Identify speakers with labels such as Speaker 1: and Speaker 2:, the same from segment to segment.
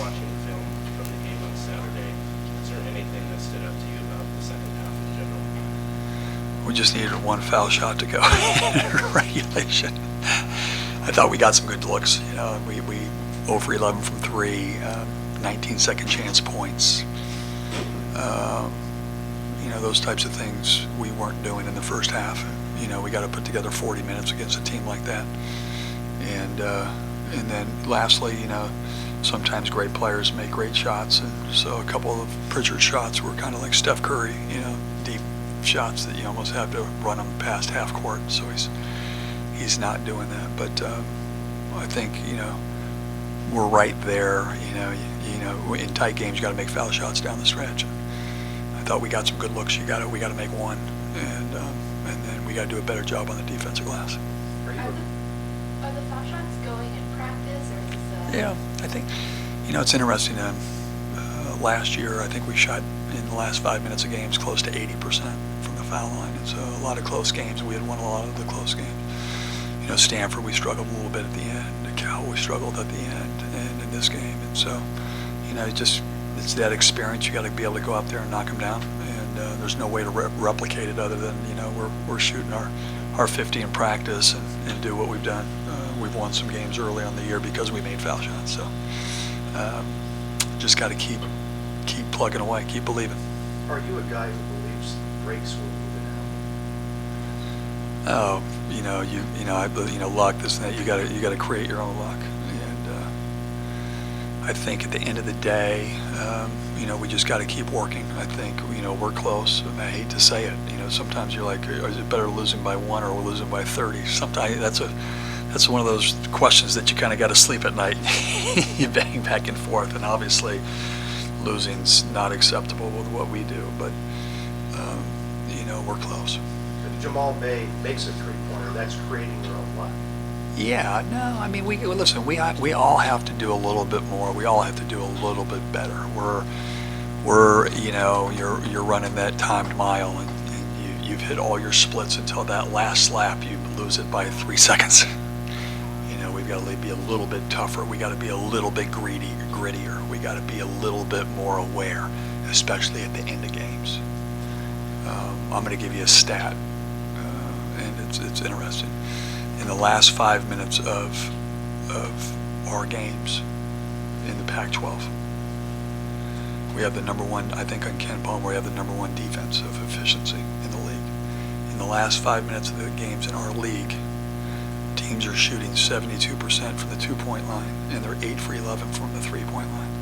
Speaker 1: watching the film from the game on Saturday, is there anything that stood out to you about the second half in general?
Speaker 2: We just needed one foul shot to go in regulation. I thought we got some good looks. You know, we 0 for 11 from 3, 19 second chance points. You know, those types of things we weren't doing in the first half. You know, we got to put together 40 minutes against a team like that. And then lastly, you know, sometimes great players make great shots, and so a couple of Pritchard's shots were kind of like Steph Curry, you know, deep shots that you almost have to run them past half court. So he's not doing that. But I think, you know, we're right there. You know, in tight games you got to make foul shots down the stretch. I thought we got some good looks. We got to make one, and then we got to do a better job on the defensive glass.
Speaker 3: Are the foul shots going in practice, or is this
Speaker 2: Yeah, I think, you know, it's interesting. Last year, I think we shot in the last 5 minutes of games close to 80% from the foul line, and so a lot of close games. We had won a lot of the close games. You know, Stanford, we struggled a little bit at the end. Cal, we struggled at the end, and in this game, and so, you know, it's that experience. You got to be able to go out there and knock them down, and there's no way to replicate it other than, you know, we're shooting our 50 in practice and do what we've done. We've won some games early on the year because we made foul shots. So just got to keep plugging away, keep believing.
Speaker 4: Are you a guy who believes breaks will move it out?
Speaker 2: Oh, you know, luck, this and that. You got to create your own luck. And I think at the end of the day, you know, we just got to keep working. I think, you know, we're close. I hate to say it. You know, sometimes you're like, is it better losing by 1 or losing by 30? Sometimes that's one of those questions that you kind of got to sleep at night. You bang back and forth, and obviously losing's not acceptable with what we do, but you know, we're close.
Speaker 4: If Jamal May makes a three-pointer, that's creating your own luck.
Speaker 2: Yeah, no, I mean, listen, we all have to do a little bit more. We all have to do a little bit better. We're you know, you're running that timed mile, and you've hit all your splits until that last slap. You lose it by 3 seconds. You know, we've got to be a little bit tougher. We got to be a little bit grittier. We got to be a little bit more aware, especially at the end of games. I'm going to give you a stat, and it's interesting. In the last 5 minutes of our games in the Pac-12, we have the #1, I think on Ken Palmer, we have the #1 defensive efficiency in the league. In the last 5 minutes of the games in our league, teams are shooting 72% from the 2-point line, and they're 8 for 11 from the 3-point line.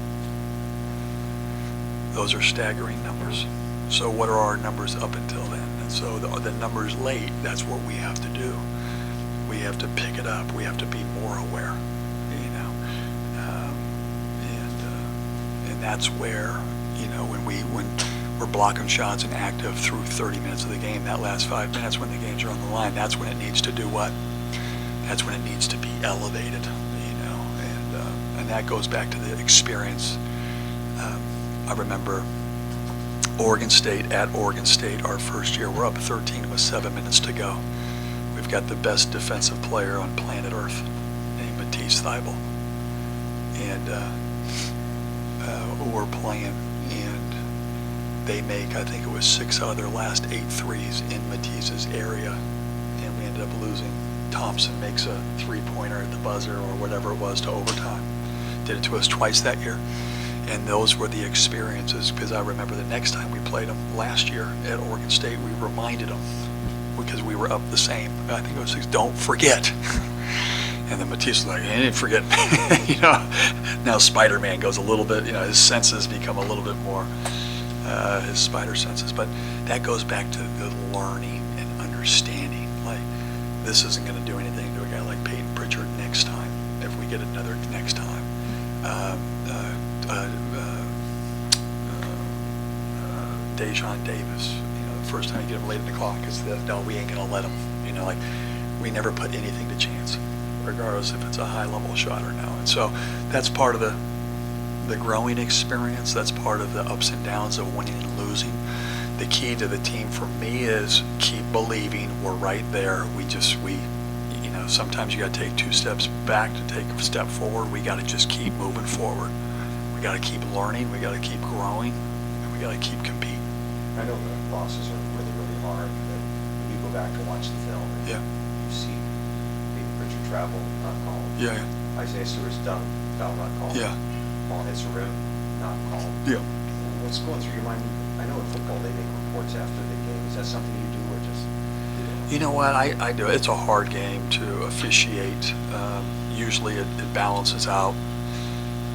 Speaker 2: Those are staggering numbers. So what are our numbers up until then? And so the numbers late, that's what we have to do. We have to pick it up. We have to be more aware, you know. And that's where, you know, when we're blocking shots and active through 30 minutes of the game, that last 5 minutes when the games are on the line, that's when it needs to do what? That's when it needs to be elevated, you know. And that goes back to the experience. I remember Oregon State, our first year, we're up 13 with 7 minutes to go. We've got the best defensive player on planet Earth named Matisse Thybulle. And we're playing, and they make, I think it was 6 out of their last 8 threes in Matisse's area, and we ended up losing. Thompson makes a 3-pointer at the buzzer or whatever it was to overtime. Did it to us twice that year. And those were the experiences, because I remember the next time we played them last year at Oregon State, we reminded them, because we were up the same. I think it was 6, don't forget. And then Matisse was like, I didn't forget. You know, now Spider-Man goes a little bit, you know, his senses become a little bit more, his spider senses. But that goes back to the learning and understanding. Like, this isn't going to do anything to a guy like Peyton Pritchard next time, if we get another next time. Dejon Davis, you know, the first time you get him late in the clock, is that, no, we ain't going to let him. You know, like, we never put anything to chance, regardless if it's a high-level shot or no. And so that's part of the growing experience. That's part of the ups and downs of winning and losing. The key to the team for me is keep believing. We're right there. You know, sometimes you got to take 2 steps back to take a step forward. We got to just keep moving forward. We got to keep learning, we got to keep growing, and we got to keep competing.
Speaker 5: I know the losses are really, really hard, but when you go back to watch the film, and
Speaker 2: Yeah.
Speaker 5: you see Richard Travel not called.
Speaker 2: Yeah,
Speaker 5: Isaiah Stewart's dunk foul not called.
Speaker 2: yeah,
Speaker 5: Ball hits the rim, not called.
Speaker 2: yeah.
Speaker 5: What's going through your mind? I know in football they make reports after the game. Is that something you do or just?
Speaker 2: You know what, I do. It's a hard game to officiate. Usually it balances out.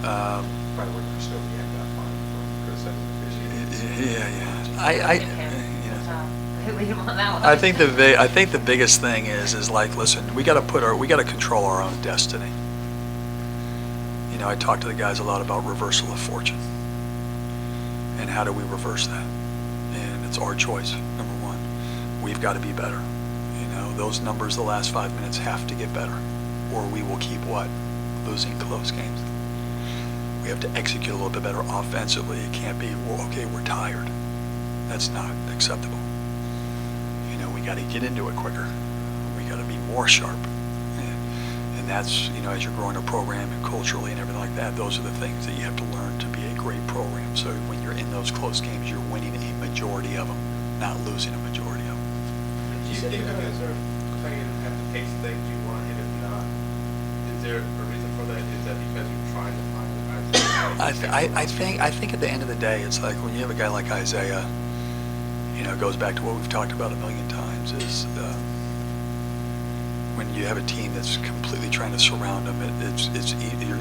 Speaker 5: By the way, Christoviak got fined for criticizing the officiating.
Speaker 2: Leave him on that one. I think the biggest thing is like, listen, we got to control our own destiny. You know, I talk to the guys a lot about reversal of fortune, and how do we reverse that? And it's our choice. Number one, we've got to be better. You know, those numbers the last 5 minutes have to get better, or we will keep what? Losing close games. We have to execute a little bit better offensively. It can't be, well, okay, we're tired. That's not acceptable. You know, we got to get into it quicker. We got to be more sharp. And that's, you know, as you're growing a program and culturally and everything like that, those are the things that you have to learn to be a great program. So when you're in those close games, you're winning a majority of them, not losing a majority of them.
Speaker 6: Do you think you guys are playing at the pace that you want, and if not, is there a reason for that? Is that because you're trying to find the guys?
Speaker 2: I think at the end of the day, it's like when you have a guy like Isaiah, you know, it goes back to what we've talked about a million times, is when you have a team that's completely trying to surround him,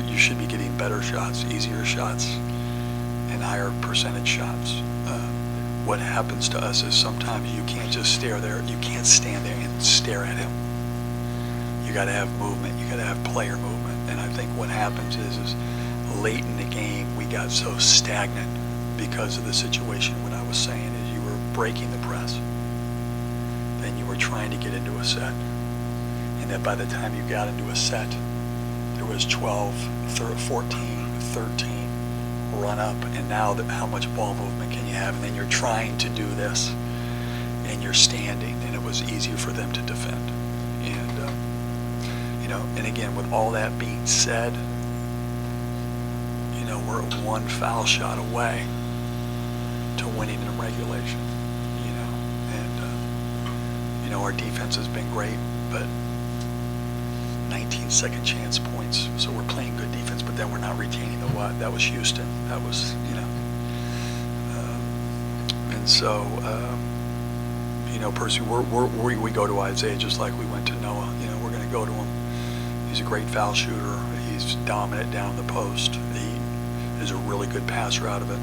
Speaker 2: you should be getting better shots, easier shots, and higher percentage shots. What happens to us is sometimes you can't just stare there, you can't stand there and stare at him. You got to have movement, you got to have player movement, and I think what happens is late in the game we got so stagnant because of the situation. What I was saying is you were breaking the press, then you were trying to get into a set, and then by the time you got into a set, there was 12, 14, 13 run up, and now how much ball movement can you have? And then you're trying to do this, and you're standing, and it was easier for them to defend. And you know, and again, with all that being said, you know, we're one foul shot away to winning in regulation. You know, and you know, our defense has been great, but 19 second chance points, so we're playing good defense, but then we're not retaining the what? That was Houston. That was, you know, and so, you know, personally, we go to Isaiah just like we went to Noah. You know, we're going to go to him. He's a great foul shooter. He's dominant down the post. He is a really good passer out of it.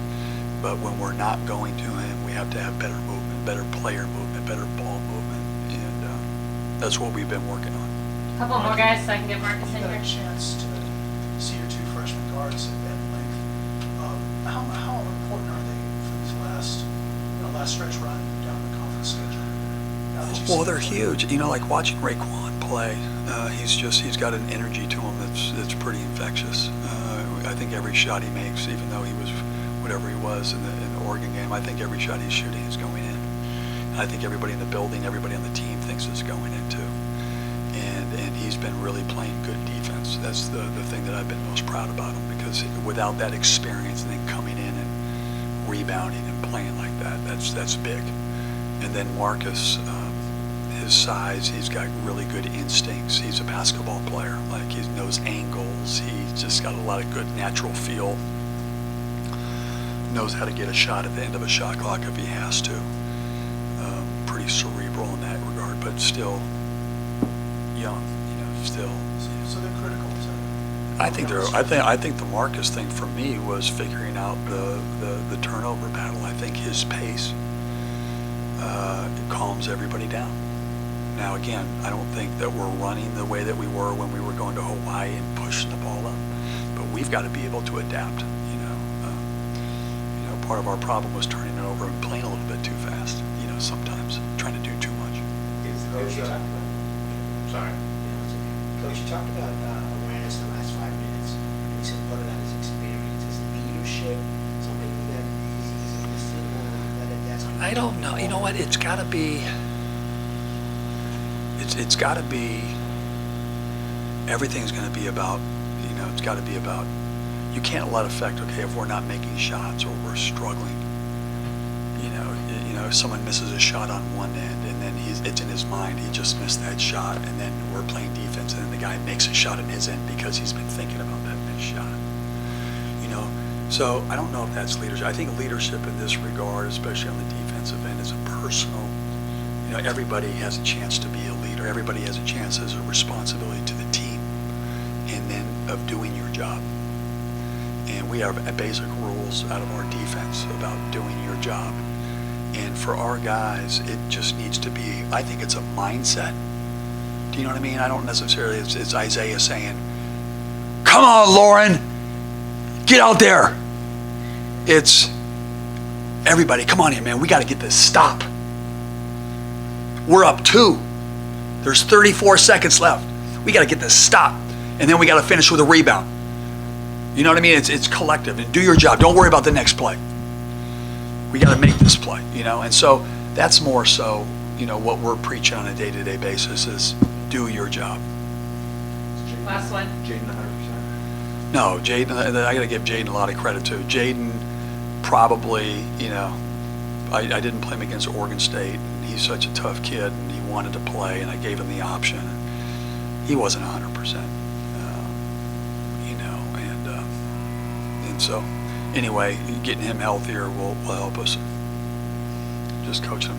Speaker 2: But when we're not going to him, we have to have better movement, better player movement, better ball movement, and that's what we've been working on.
Speaker 7: Couple more guys so I can get Marcus
Speaker 8: You
Speaker 7: in
Speaker 8: got
Speaker 7: here.
Speaker 8: a chance to see your two freshman guards at length. How important are they for these last stretch run down the conference schedule? Now that you've
Speaker 2: Well,
Speaker 8: seen
Speaker 2: they're
Speaker 8: them play?
Speaker 2: huge. You know, like watching Raekwon play, he's got an energy to him that's pretty infectious. I think every shot he makes, even though he was whatever he was in the Oregon game, I think every shot he's shooting is going in. And I think everybody in the building, everybody on the team thinks it's going in too. And he's been really playing good defense. That's the thing that I've been most proud about him, because without that experience and then coming in and rebounding and playing like that, that's big. And then Marcus, his size, he's got really good instincts. He's a basketball player. Like, he knows angles. He's just got a lot of good natural feel. Knows how to get a shot at the end of a shot clock if he has to. Pretty cerebral in that regard, but still young, you know, still.
Speaker 8: So they're critical to.
Speaker 2: I think the Marcus thing for me was figuring out the turnover battle. I think his pace calms everybody down. Now again, I don't think that we're running the way that we were when we were going to Hawaii and pushing the ball up, but we've got to be able to adapt. You know, part of our problem was turning it over and playing a little bit too fast. You know, sometimes trying to do too much.
Speaker 4: Coach, you talked about,
Speaker 6: Sorry.
Speaker 4: Coach, you talked about awareness in the last 5 minutes. You said part of that is experience, is leadership, something that is missing, or that's.
Speaker 2: I don't know. You know what? It's got to be. It's got to be. Everything's going to be about. You know, it's got to be about you can't let affect, okay, if we're not making shots or we're struggling. If someone misses a shot on one end and then it's in his mind, he just missed that shot, and then we're playing defense and then the guy makes a shot in his end because he's been thinking about that missed shot. So I don't know if that's leadership. I think leadership in this regard, especially on the defensive end, is a personal, everybody has a chance to be a leader. Everybody has a chance as a responsibility to the team and then of doing your job. And we have basic rules out of our defense about doing your job. And for our guys, it just needs to be, I think it's a mindset. Do you know what I mean? I don't necessarily, it's Isaiah saying, come on, Lauren, get out there. It's everybody, come on here, man. We got to get this stop. We're up 2. There's 34 seconds left. We got to get this stop. And then we got to finish with a rebound. You know what I mean? It's collective. And do your job. Don't worry about the next play. We got to make this play, And so that's more so, what we're preaching on a day-to-day basis is do your job.
Speaker 7: Last one.
Speaker 5: Jaden 100%.
Speaker 2: No, Jaden, I got to give Jaden a lot of credit too. Jaden probably, I didn't play him against Oregon State. And he's such a tough kid, and he wanted to play, and I gave him the option. And he wasn't 100%, and so anyway, getting him healthier will help us. Just coach him.